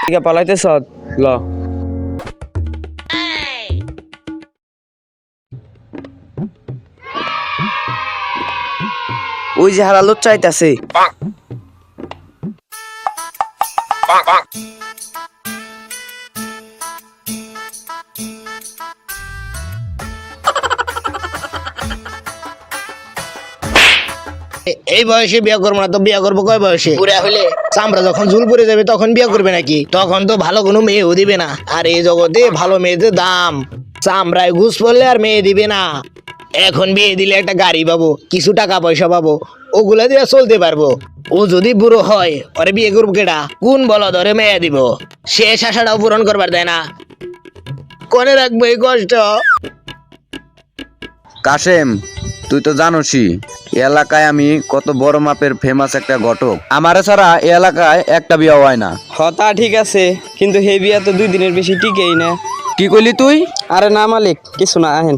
ঠিক পালাইতেছ ল ওই যে হারালো চাইতাছে এই বয়সে বিয়ে করবো না তো বিয়ে করবো কয় বয়সে বুড়া হলে চামড়া যখন ঝুল পড়ে যাবে তখন বিয়ে করবে নাকি তখন তো ভালো কোনো মেয়েও দিবে না আর এই জগতে ভালো মেয়েদের দাম চামড়ায় ঘুষ পড়লে আর মেয়ে দিবে না এখন বিয়ে দিলে একটা গাড়ি পাবো কিছু টাকা পয়সা পাবো ওগুলা দিয়ে চলতে পারবো ও যদি বুড়ো হয় ওরে বিয়ে করবো কেডা কোন বলা ধরে মেয়ে দিব শেষ আশাটাও পূরণ করবার দেয় না কোনে রাখবো এই কষ্ট কাশেম তুই তো জানোসই এলাকায় আমি কত বড় মাপের ফেমাস একটা ঘটক আমারে ছাড়া এই এলাকায় একটা বিয়ে হয় না। তা ঠিক আছে কিন্তু হে বিয়া তো 2 দিনের বেশি টিকেই না। কি কইলি তুই? আরে না মালিক কিছু না আহেন।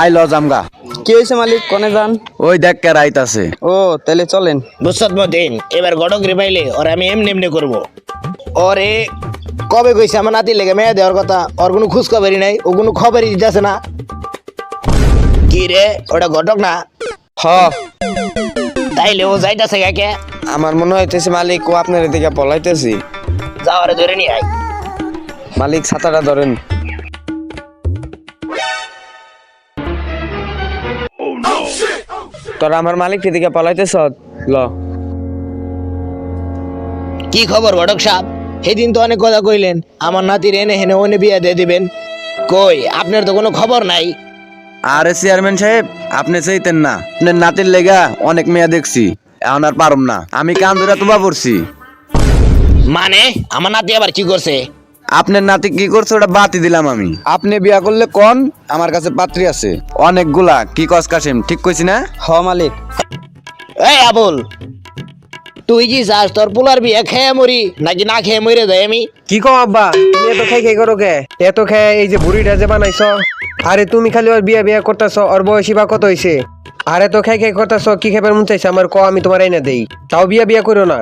আই ল জামগা। কি হয়েছে মালিক কোনে যান? ওই দেখ কে রাইতাছে। ও তাহলে চলেন। বুঝছত মতিন এবার ঘটক রে পাইলে ওরে আমি এমনি এমনি করবো ওরে কবে কইছে আমার নাতি লেগে মেয়ে দেওয়ার কথা ওর কোনো খোঁজ খবরই নাই ও কোনো খবরই দিতেছে না কি রে ওটা ঘটক না হ তাইলে ও যাইতাছে কাকে আমার মনে হইতেছে মালিক ও আপনার দিকে পলাইতেছি। যাওয়ারে ধরে নিয়ে আয় মালিক ছাতাটা ধরেন। তোরা আমার মালিক দিকে পলাইতেছ ল কি খবর ঘটক সাহেব সেদিন তো অনেক কথা কইলেন আমার নাতির এনে হেনে ওনে বিয়ে দিয়ে দিবেন কই আপনার তো কোনো খবর নাই আরে চেয়ারম্যান সাহেব আপনি চাইতেন না আপনার নাতির লেগা অনেক মেয়ে দেখছি এখন আর পারুম না আমি কান ধরে তোমা পড়ছি। মানে আমার নাতি আবার কি করছে? আপনার নাতি কি করছে ওটা বাতি দিলাম আমি। আপনি বিয়া করলে কোন আমার কাছে পাত্রী আছে অনেকগুলা। কি কস কাশেম ঠিক কইছি না? হ মালিক। এই আবুল তুই কি চাস তোর পোলার বিয়ে খেয়ে মরি নাকি না খেয়ে মরে যাই আমি? কি কও আব্বা তুমি এত খাই খাই করো কে? এত খেয়ে এই যে বুড়িটা যে বানাইছ আরে তুমি খালি ওর বিয়া বিয়া করতেছ ওর বয়সী বা কত হইছে আরে তো খাই খাই করতেছ কি খেবার মন চাইছে আমার ক আমি তোমার আইনা দেই তাও বিয়া বিয়া করো না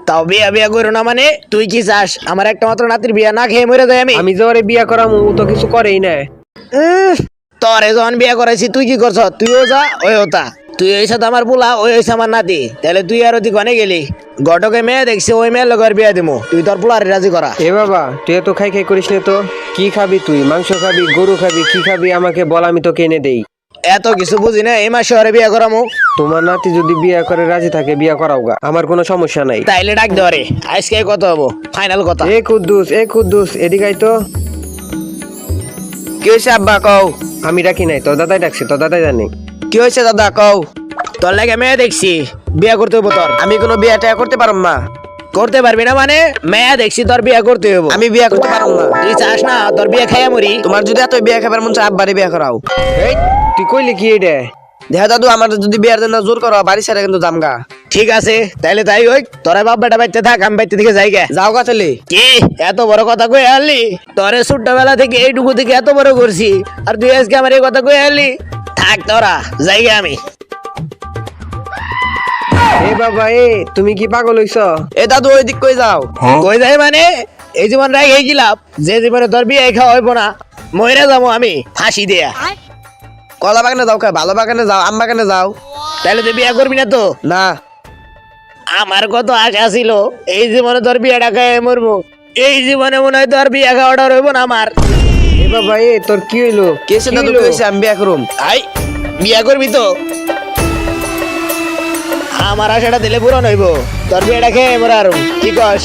তাও বিয়া বিয়া করো না মানে তুই কি চাস আমার একটা মাত্র নাতির বিয়া না খেয়ে মরে যাই আমি? আমি যে ওরে বিয়া করাম ও তো কিছু করেই না তোরে যখন বিয়া করাইছি তুই কি করছ? তুইও যা ওইও তা তুই হইছ আমার পোলা ওই হইছে আমার নাতি তাহলে তুই আর ওদিক অনেক গেলি ঘটকে মেয়ে দেখছি ওই মেয়ের লগের বিয়া দিমু তুই তোর পোলারে রাজি করা। এ বাবা তুই তো খাই খাই করিস না তো কি খাবি তুই মাংস খাবি গরু খাবি কি খাবি আমাকে বল আমি তোকে এনে দেই। এত কিছু বুঝি না এই মাসে ওরে বিয়া করামু তোমার নাতি যদি বিয়া করে রাজি থাকে বিয়া করাও গা আমার কোনো সমস্যা নাই। তাইলে ডাক দেওয়ারে আজকে কত হবো ফাইনাল কথা। এ কুদ্দুস এদিকাই তো কি হয়েছে আব্বা কও? আমি ডাকি নাই তোর দাদাই ডাকছে তোর দাদাই জানে। কি হয়েছে দাদা কও? তোর লাগে মেয়ে দেখছি বিয়া করতে হবো তোর। আমি কোনো বিয়া টিয়া করতে পারম না। করতে পারবি না মানে? মেয়ে দেখছি তোর বিয়া করতে হবো। আমি বিয়া করতে পারম না। তুই চাস না তোর বিয়া খাইয়া মরি? তোমার যদি এত বিয়া খাবার মন চায় আব্বারে বিয়া করাও। এই তুই কইলি কি এটা? দেখা দাদু আমার যদি বিয়ার জন্য জোর করো বাড়ি ছেড়ে কিন্তু জামগা। ঠিক আছে তাইলে তাই হোক তোরা বাপ বেটা বাইতে থাক আমি বাইতে থেকে যাই গে। যাও গা চলে। কি এত বড় কথা কই আনলি? তোরে ছোট্টবেলা থেকে এইটুকু থেকে এত বড় করছি আর তুই আজকে আমার এই কথা কই আনলি? থাক তোরা যাই গে আমি। এ বাবা এ তুমি কি পাগল হইছ? এ দাদু ওই দিক কই যাও? কই যাই মানে এই জীবন রাই এই গিলাপ যে জীবনে তোর বিয়ে খাওয়া হইব না মইরা যাবো আমি ফাঁসি দিয়া। কলা বাগানে যাও কে? ভালো বাগানে যাও আম বাগানে যাও। তাহলে তুই বিয়ে করবি না তো? না আমার কত আশা ছিল এই জীবনে তোর বিয়েটা খাইয়ে মরবো এই জীবনে মনে হয় তোর বিয়ে খাওয়াটা রইব না আমার। এ বাবা এ তোর কি হইলো? কেসে দাদু কি হইছে? আমি বিয়া করুম। আই বিয়ে করবি তো? আমার আশাটা দিলে পূরণ হইব তোর বিয়েটা খেয়ে মরার কি কস?